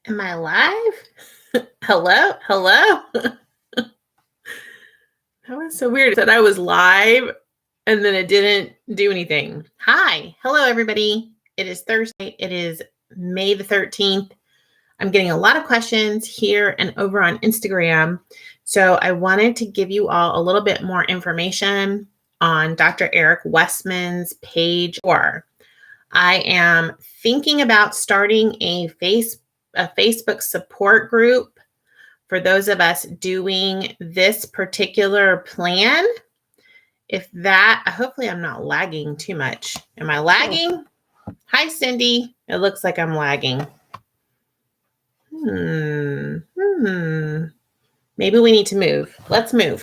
Am I live? Hello? Hello? That was so weird. It said I was live and then it didn't do anything. Hi. Hello, everybody. It is Thursday. It is May the 13th. I'm getting a lot of questions here and over on Instagram. So I wanted to give you all a little bit more information on Dr. Eric Westman's page. Or I am thinking about starting a Facebook support group for those of us doing this particular plan. Hopefully I'm not lagging too much. Am I lagging? Hi, Cindy. It looks like I'm lagging. Maybe we need to move. Let's move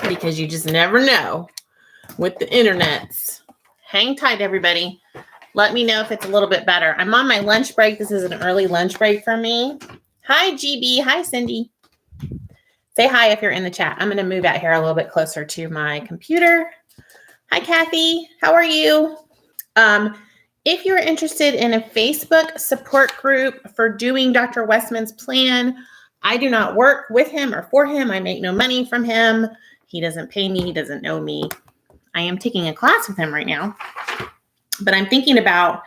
because you just never know with the internets. Hang tight, everybody. Let me know if it's a little bit better. I'm on my lunch break. This is an early lunch break for me. Hi, GB. Hi, Cindy. Say hi if you're in the chat. I'm going to move out here a little bit closer to my computer. Hi, Kathy. How are you? If you're interested in a Facebook support group for doing Dr. Westman's plan, I do not work with him or for him. I make no money from him. He doesn't pay me. He doesn't know me. I am taking a class with him right now, but I'm thinking about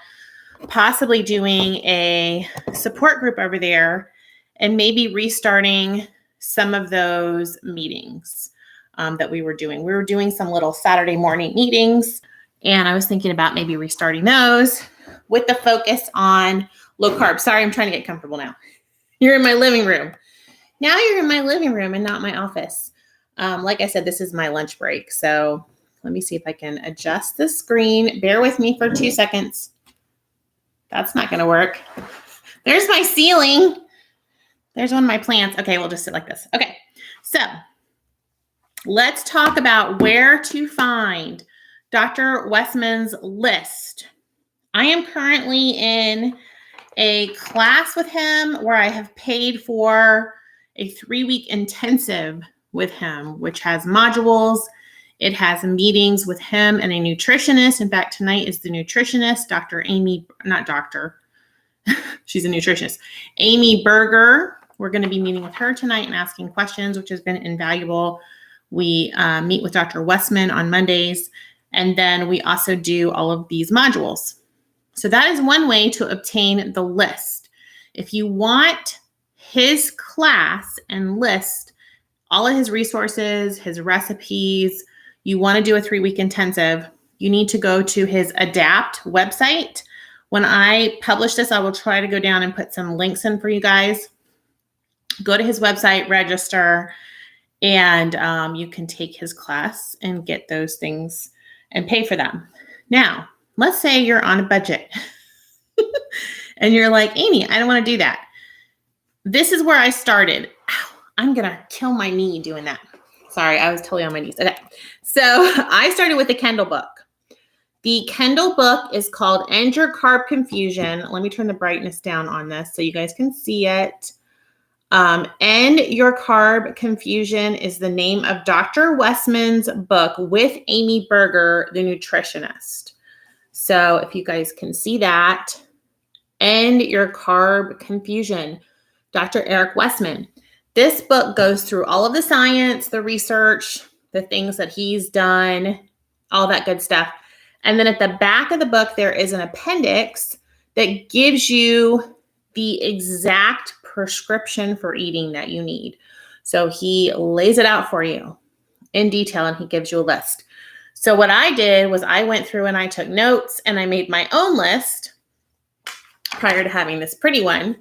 possibly doing a support group over there and maybe restarting some of those meetings that we were doing. We were doing some little Saturday morning meetings, and I was thinking about maybe restarting those with the focus on low carb. Sorry, I'm trying to get comfortable now. You're in my living room. Now you're in my living room and not my office. Like I said, this is my lunch break. So let me see if I can adjust the screen. Bear with me for 2 seconds. That's not going to work. There's my ceiling. There's one of my plants. Okay, we'll just sit like this. Okay, so let's talk about where to find Dr. Westman's list. I am currently in a class with him where I have paid for a 3-week intensive with him, which has modules. It has meetings with him and a nutritionist. In fact, tonight is the nutritionist, Dr. Amy, not doctor. She's a nutritionist. Amy Berger. We're going to be meeting with her tonight and asking questions, which has been invaluable. We meet with Dr. Westman on Mondays, and then we also do all of these modules. So that is one way to obtain the list. If you want his class and list, all of his resources, his recipes, you want to do a 3-week intensive, you need to go to his Adapt website. When I publish this, I will try to go down and put some links in for you guys. Go to his website, register, and you can take his class and get those things and pay for them. Now, let's say you're on a budget and you're like, Amy, I don't want to do that. This is where I started. Ow, I'm going to kill my knee doing that. Sorry, I was totally on my knees. Okay. So I started with the Kindle book. The Kindle book is called End Your Carb Confusion. Let me turn the brightness down on this so you guys can see it. End Your Carb Confusion is the name of Dr. Westman's book with Amy Berger, the nutritionist. So if you guys can see that, End Your Carb Confusion, Dr. Eric Westman. This book goes through all of the science, the research, the things that he's done, all that good stuff. And then at the back of the book, there is an appendix that gives you the exact prescription for eating that you need. So he lays it out for you in detail and he gives you a list. So what I did was I went through and I took notes and I made my own list prior to having this pretty one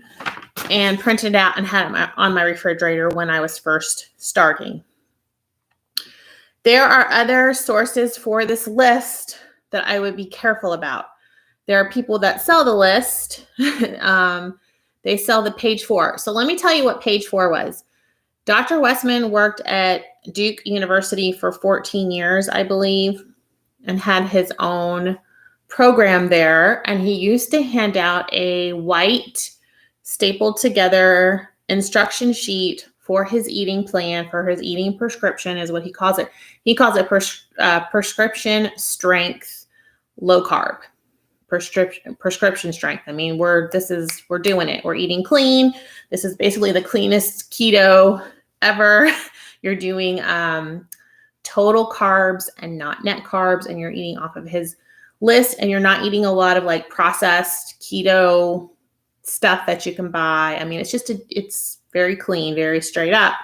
and printed it out and had it on my refrigerator when I was first starting. There are other sources for this list that I would be careful about. There are people that sell the list. They sell the page 4. So let me tell you what page 4 was. Dr. Westman worked at Duke University for 14 years, I believe, and had his own program there. And he used to hand out a white stapled together instruction sheet for his eating plan, for his eating prescription is what he calls it. He calls it prescription strength low carb prescription strength. I mean, we're doing it. We're eating clean. This is basically the cleanest keto ever. You're doing total carbs and not net carbs, and you're eating off of his list, and you're not eating a lot of like processed keto stuff that you can buy. I mean, it's very clean, very straight up.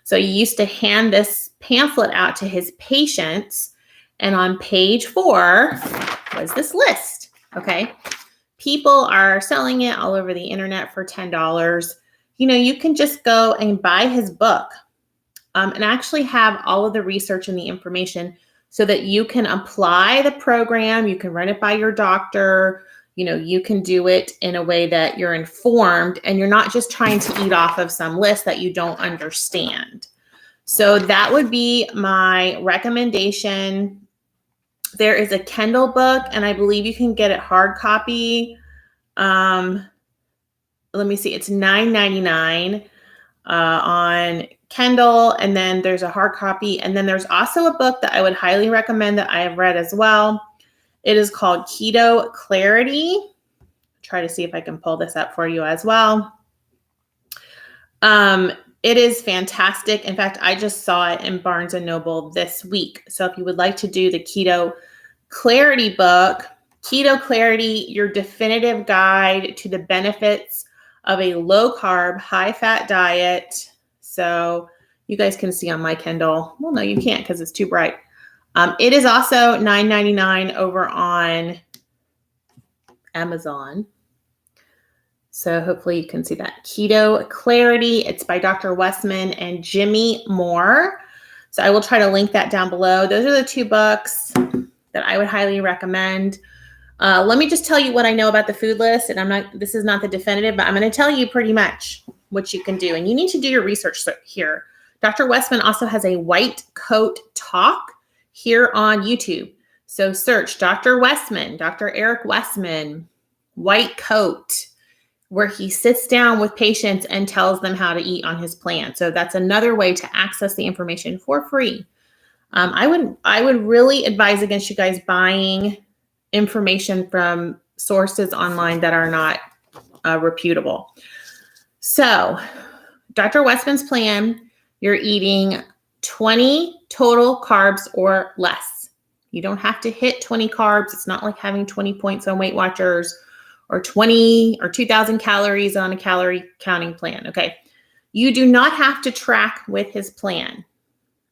So he used to hand this pamphlet out to his patients, and on page 4 was this list. Okay. People are selling it all over the internet for $10. You can just go and buy his book and actually have all of the research and the information so that you can apply the program. You can run it by your doctor. You can do it in a way that you're informed and you're not just trying to eat off of some list that you don't understand. So that would be my recommendation. There is a Kindle book, and I believe you can get it hard copy. Let me see. It's $9.99 on Kindle, and then there's a hard copy. And then there's also a book that I would highly recommend that I have read as well. It is called Keto Clarity. Try to see if I can pull this up for you as well. It is fantastic. In fact, I just saw it in Barnes & Noble this week. So if you would like to do the Keto Clarity book, Keto Clarity, your definitive guide to the benefits of a low-carb, high-fat diet. So you guys can see on my Kindle. Well, no, you can't because it's too bright. It is also $9.99 over on Amazon. So hopefully you can see that. Keto Clarity. It's by Dr. Westman and Jimmy Moore. So I will try to link that down below. Those are the 2 books that I would highly recommend. Let me just tell you what I know about the food list. And this is not the definitive, but I'm going to tell you pretty much what you can do. And you need to do your research here. Dr. Westman also has a white coat talk here on YouTube. So search Dr. Westman, Dr. Eric Westman, white coat, where he sits down with patients and tells them how to eat on his plan. So that's another way to access the information for free. I would really advise against you guys buying information from sources online that are not reputable. So Dr. Westman's plan, you're eating 20 total carbs or less. You don't have to hit 20 carbs. It's not like having 20 points on Weight Watchers or 20 or 2,000 calories on a calorie counting plan. Okay. You do not have to track with his plan.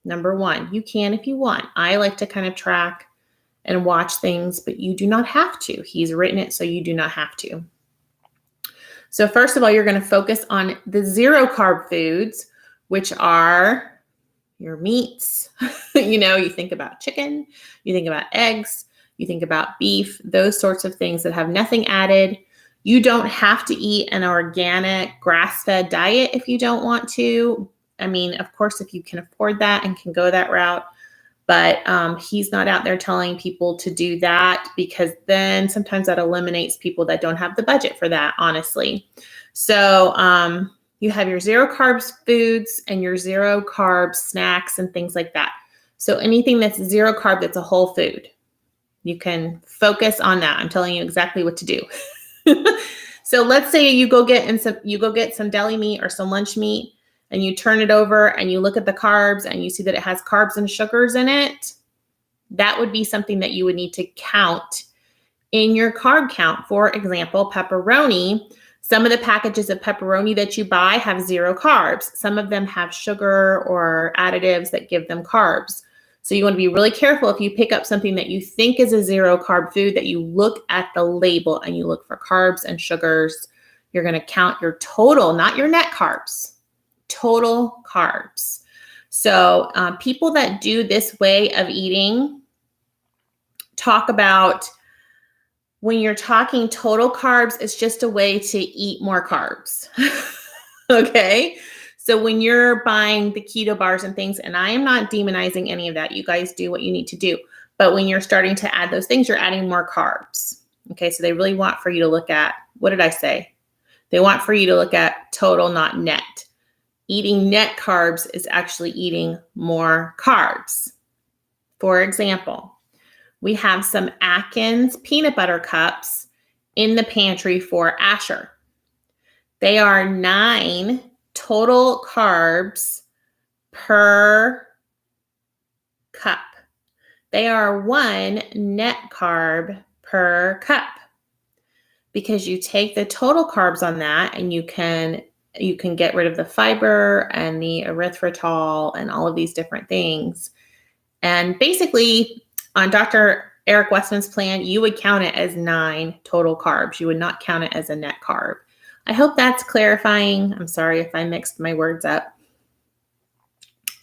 Number 1, you can if you want. I like to kind of track and watch things, but you do not have to. He's written it so you do not have to. So first of all, you're going to focus on the 0 carb foods, which are your meats. You think about chicken, you think about eggs, you think about beef, those sorts of things that have nothing added. You don't have to eat an organic grass-fed diet if you don't want to. I mean, of course, if you can afford that and can go that route, but he's not out there telling people to do that, because then sometimes that eliminates people that don't have the budget for that, honestly. So you have your 0 carbs foods and your 0 carb snacks and things like that. So anything that's 0 carb, that's a whole food. You can focus on that. I'm telling you exactly what to do. So let's say you go get some deli meat or some lunch meat, and you turn it over and you look at the carbs and you see that it has carbs and sugars in it. That would be something that you would need to count in your carb count. For example, pepperoni. Some of the packages of pepperoni that you buy have 0 carbs. Some of them have sugar or additives that give them carbs. So you want to be really careful if you pick up something that you think is a 0 carb food, that you look at the label and you look for carbs and sugars. You're going to count your total, not your net carbs, total carbs. So people that do this way of eating talk about, when you're talking total carbs, it's just a way to eat more carbs. Okay. So when you're buying the keto bars and things, and I am not demonizing any of that, you guys do what you need to do. But when you're starting to add those things, you're adding more carbs. Okay. So they really want for you to look at, what did I say? They want for you to look at total, not net. Eating net carbs is actually eating more carbs. For example, We have some Atkins peanut butter cups in the pantry for Asher. They are 9 total carbs per cup. They are 1 net carb per cup, because you take the total carbs on that and you can get rid of the fiber and the erythritol and all of these different things. And basically, on Dr. Eric Westman's plan, you would count it as 9 total carbs. You would not count it as a net carb. I hope that's clarifying. I'm sorry if I mixed my words up.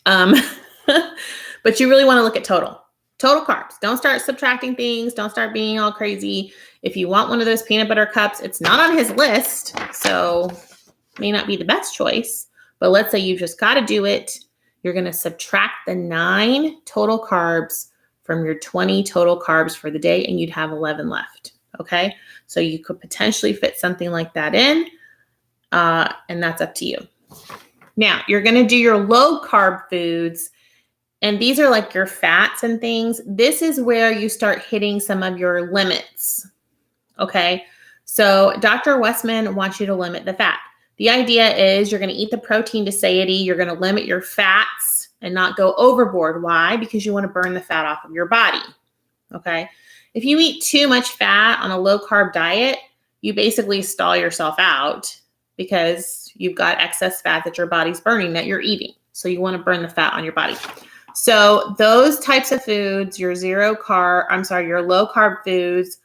But you really want to look at total carbs. Don't start subtracting things. Don't start being all crazy. If you want one of those peanut butter cups, it's not on his list, so may not be the best choice. But let's say you just got to do it. You're going to subtract the 9 total carbs from your 20 total carbs for the day, and you'd have 11 left. Okay, so you could potentially fit something like that in, and that's up to you. Now, you're going to do your low carb foods, and these are like your fats and things. This is where you start hitting some of your limits. Okay, so Dr. Westman wants you to limit the fat. The idea is you're going to eat the protein to satiety. You're going to limit your fats and not go overboard. Why? Because you want to burn the fat off of your body. Okay, if you eat too much fat on a low carb diet, you basically stall yourself out because you've got excess fat that your body's burning that you're eating. So you want to burn the fat on your body. So those types of foods, your low carb foods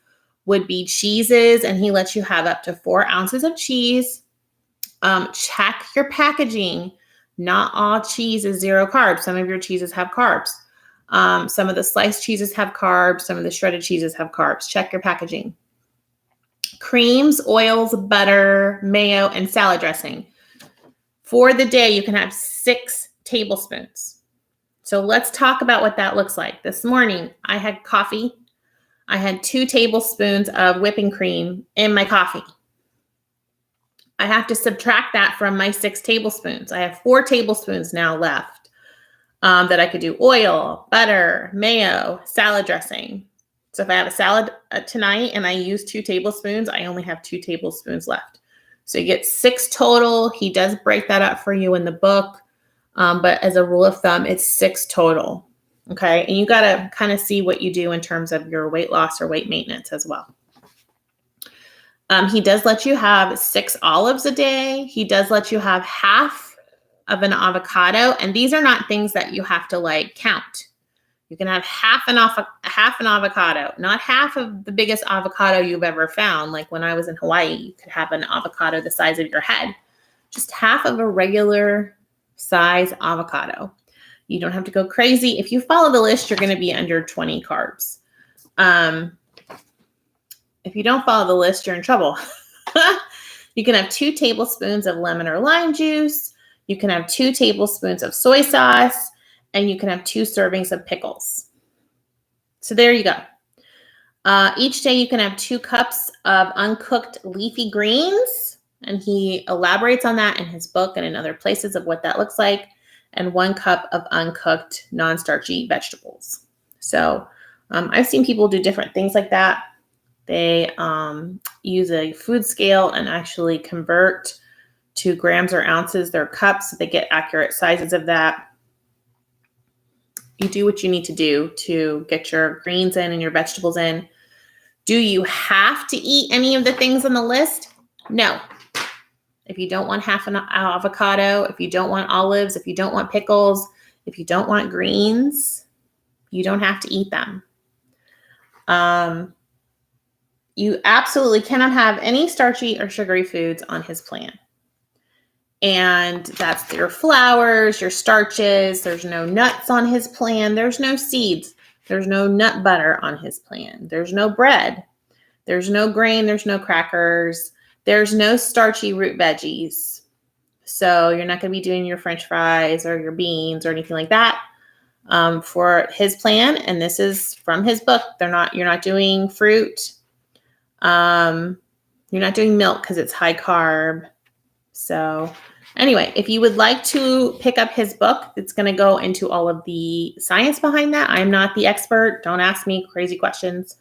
would be cheeses, and he lets you have up to 4 ounces of cheese. Check your packaging. Not all cheese is 0 carbs. Some of your cheeses have carbs. Some of the sliced cheeses have carbs. Some of the shredded cheeses have carbs. Check your packaging. Creams, oils, butter, mayo, and salad dressing. For the day, you can have 6 tablespoons. So let's talk about what that looks like. This morning, I had coffee. I had 2 tablespoons of whipping cream in my coffee. I have to subtract that from my 6 tablespoons. I have 4 tablespoons now left that I could do oil, butter, mayo, salad dressing. So if I have a salad tonight and I use 2 tablespoons, I only have 2 tablespoons left. So you get 6 total. He does break that up for you in the book. But as a rule of thumb, it's 6 total. Okay. And you got to kind of see what you do in terms of your weight loss or weight maintenance as well. He does let you have 6 olives a day. He does let you have half of an avocado. And these are not things that you have to like count. You can have half an avocado, not half of the biggest avocado you've ever found. Like when I was in Hawaii, you could have an avocado the size of your head. Just half of a regular size avocado. You don't have to go crazy. If you follow the list, you're going to be under 20 carbs. If you don't follow the list, you're in trouble. You can have 2 tablespoons of lemon or lime juice. You can have 2 tablespoons of soy sauce, and you can have 2 servings of pickles. So there you go. Each day you can have 2 cups of uncooked leafy greens, and he elaborates on that in his book and in other places of what that looks like, and 1 cup of uncooked non-starchy vegetables. So I've seen people do different things like that. They use a food scale and actually convert to grams or ounces their cups so they get accurate sizes of that. You do what you need to do to get your greens in and your vegetables in. Do you have to eat any of the things on the list? No. If you don't want half an avocado, if you don't want olives, if you don't want pickles, if you don't want greens, you don't have to eat them. You absolutely cannot have any starchy or sugary foods on his plan. And that's your flours, your starches. There's no nuts on his plan. There's no seeds. There's no nut butter on his plan. There's no bread. There's no grain. There's no crackers. There's no starchy root veggies. So you're not going to be doing your French fries or your beans or anything like that for his plan. And this is from his book. You're not doing fruit. You're not doing milk because it's high carb. So Anyway, if you would like to pick up his book, it's going to go into all of the science behind that. I'm not the expert. Don't ask me crazy questions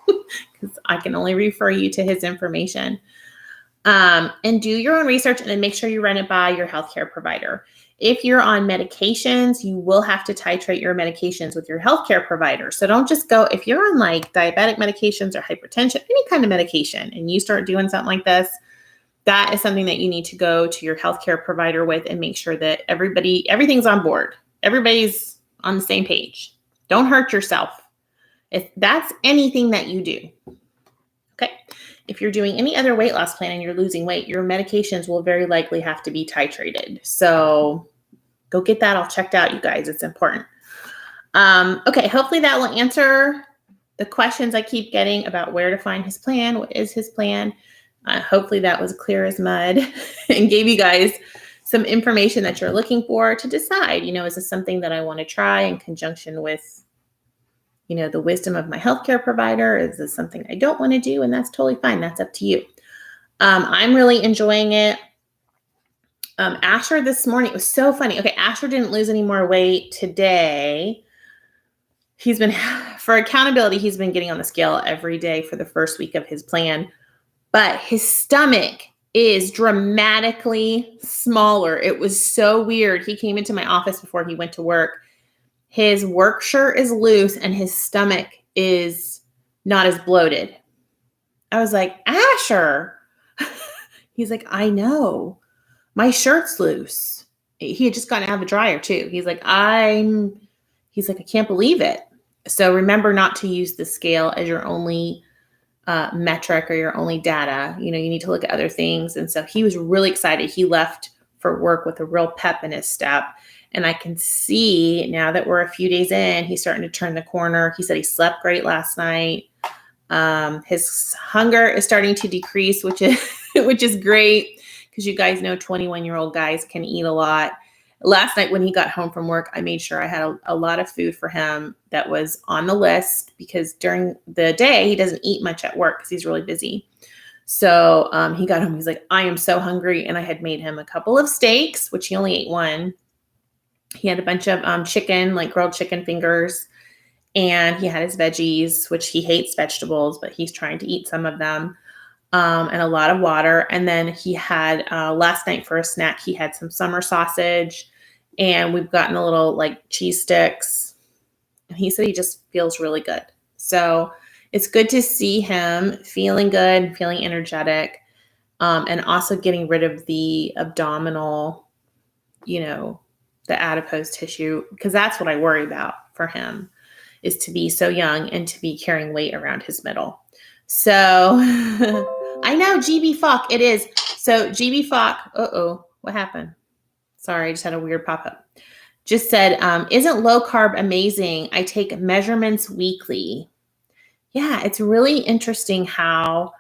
because I can only refer you to his information. And do your own research and then make sure you run it by your healthcare provider. If you're on medications, you will have to titrate your medications with your healthcare provider. So don't just go, if you're on like diabetic medications or hypertension, any kind of medication, and you start doing something like this, that is something that you need to go to your healthcare provider with and make sure that everything's on board. Everybody's on the same page. Don't hurt yourself. If that's anything that you do. Okay. If you're doing any other weight loss plan and you're losing weight, your medications will very likely have to be titrated. So go get that all checked out, you guys. It's important. Okay. Hopefully that will answer the questions I keep getting about where to find his plan. What is his plan? Hopefully that was clear as mud and gave you guys some information that you're looking for to decide, is this something that I want to try in conjunction with, the wisdom of my healthcare provider? Is this something I don't want to do? And that's totally fine. That's up to you. I'm really enjoying it. Asher this morning, it was so funny. Okay. Asher didn't lose any more weight today. For accountability, he's been getting on the scale every day for the first week of his plan. But his stomach is dramatically smaller. It was so weird. He came into my office before he went to work. His work shirt is loose and his stomach is not as bloated. I was like, Asher. He's like, I know. My shirt's loose. He had just gotten out of the dryer too. He's like, I can't believe it. So remember not to use the scale as your only metric or your only data. You need to look at other things. And so he was really excited. He left for work with a real pep in his step. And I can see now that we're a few days in, he's starting to turn the corner. He said he slept great last night. His hunger is starting to decrease, which is great because you guys know 21-year-old guys can eat a lot. Last night when he got home from work, I made sure I had a lot of food for him that was on the list because during the day, he doesn't eat much at work because he's really busy. So he got home. He's like, I am so hungry. And I had made him a couple of steaks, which he only ate one. He had a bunch of chicken, like grilled chicken fingers. And he had his veggies, which he hates vegetables, but he's trying to eat some of them. And a lot of water. And then he had, last night for a snack, he had some summer sausage and we've gotten a little like cheese sticks. And he said he just feels really good. So it's good to see him feeling good, feeling energetic, and also getting rid of the abdominal, the adipose tissue, because that's what I worry about for him, is to be so young and to be carrying weight around his middle. So I know GB Falk, it is. So GB Falk, what happened? Sorry, I just had a weird pop-up. Just said, isn't low carb amazing? I take measurements weekly. Yeah, it's really interesting how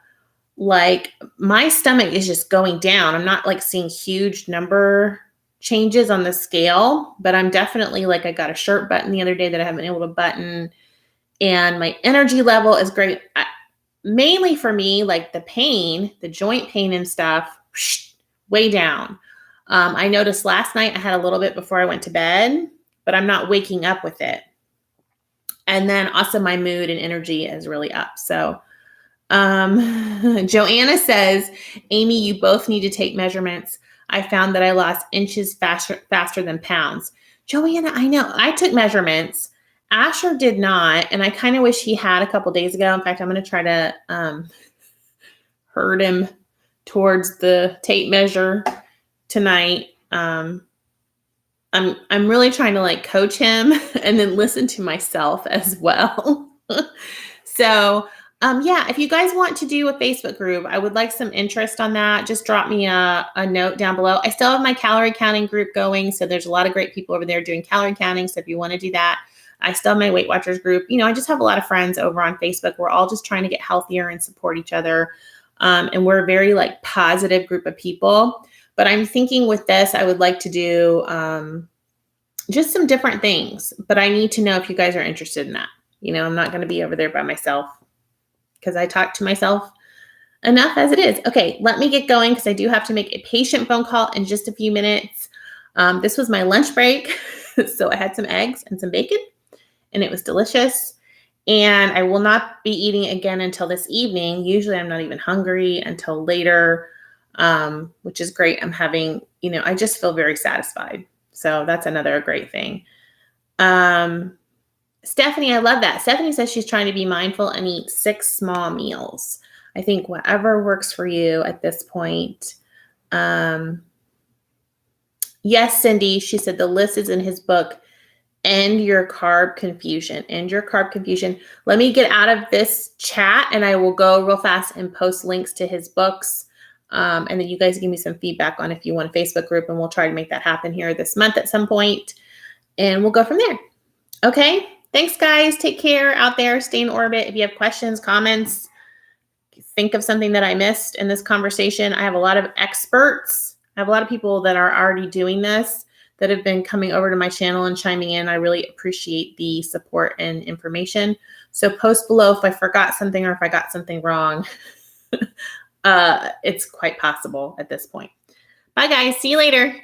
like my stomach is just going down. I'm not like seeing huge number changes on the scale, but I'm definitely like, I got a shirt button the other day that I haven't been able to button, and my energy level is great. Mainly for me, like the joint pain and stuff, way down. I noticed last night I had a little bit before I went to bed, but I'm not waking up with it. And then also my mood and energy is really up. So Joanna says, Amy, you both need to take measurements. I found that I lost inches faster than pounds. Joanna, I know. I took measurements. Asher did not, and I kind of wish he had a couple days ago. In fact, I'm going to try to herd him towards the tape measure tonight. I'm really trying to like coach him and then listen to myself as well. So yeah, if you guys want to do a Facebook group, I would like some interest on that. Just drop me a note down below. I still have my calorie counting group going. So there's a lot of great people over there doing calorie counting. So if you want to do that, I still have my Weight Watchers group. I just have a lot of friends over on Facebook. We're all just trying to get healthier and support each other. And we're a very like positive group of people. But I'm thinking with this, I would like to do just some different things. But I need to know if you guys are interested in that. I'm not going to be over there by myself because I talk to myself enough as it is. Okay, let me get going because I do have to make a patient phone call in just a few minutes. This was my lunch break. So I had some eggs and some bacon, and it was delicious. And I will not be eating again until this evening. Usually I'm not even hungry until later, which is great. I'm having, I just feel very satisfied. So that's another great thing. Stephanie, I love that. Stephanie says she's trying to be mindful and eat 6 small meals. I think whatever works for you at this point. Yes, Cindy, she said the list is in his book. End your carb confusion. End your carb confusion. Let me get out of this chat and I will go real fast and post links to his books. And then you guys give me some feedback on if you want a Facebook group, and we'll try to make that happen here this month at some point. And we'll go from there. Okay. Thanks, guys. Take care out there. Stay in orbit. If you have questions, comments, think of something that I missed in this conversation. I have a lot of experts. I have a lot of people that are already doing this that have been coming over to my channel and chiming in. I really appreciate the support and information. So post below if I forgot something or if I got something wrong. It's quite possible at this point. Bye, guys. See you later.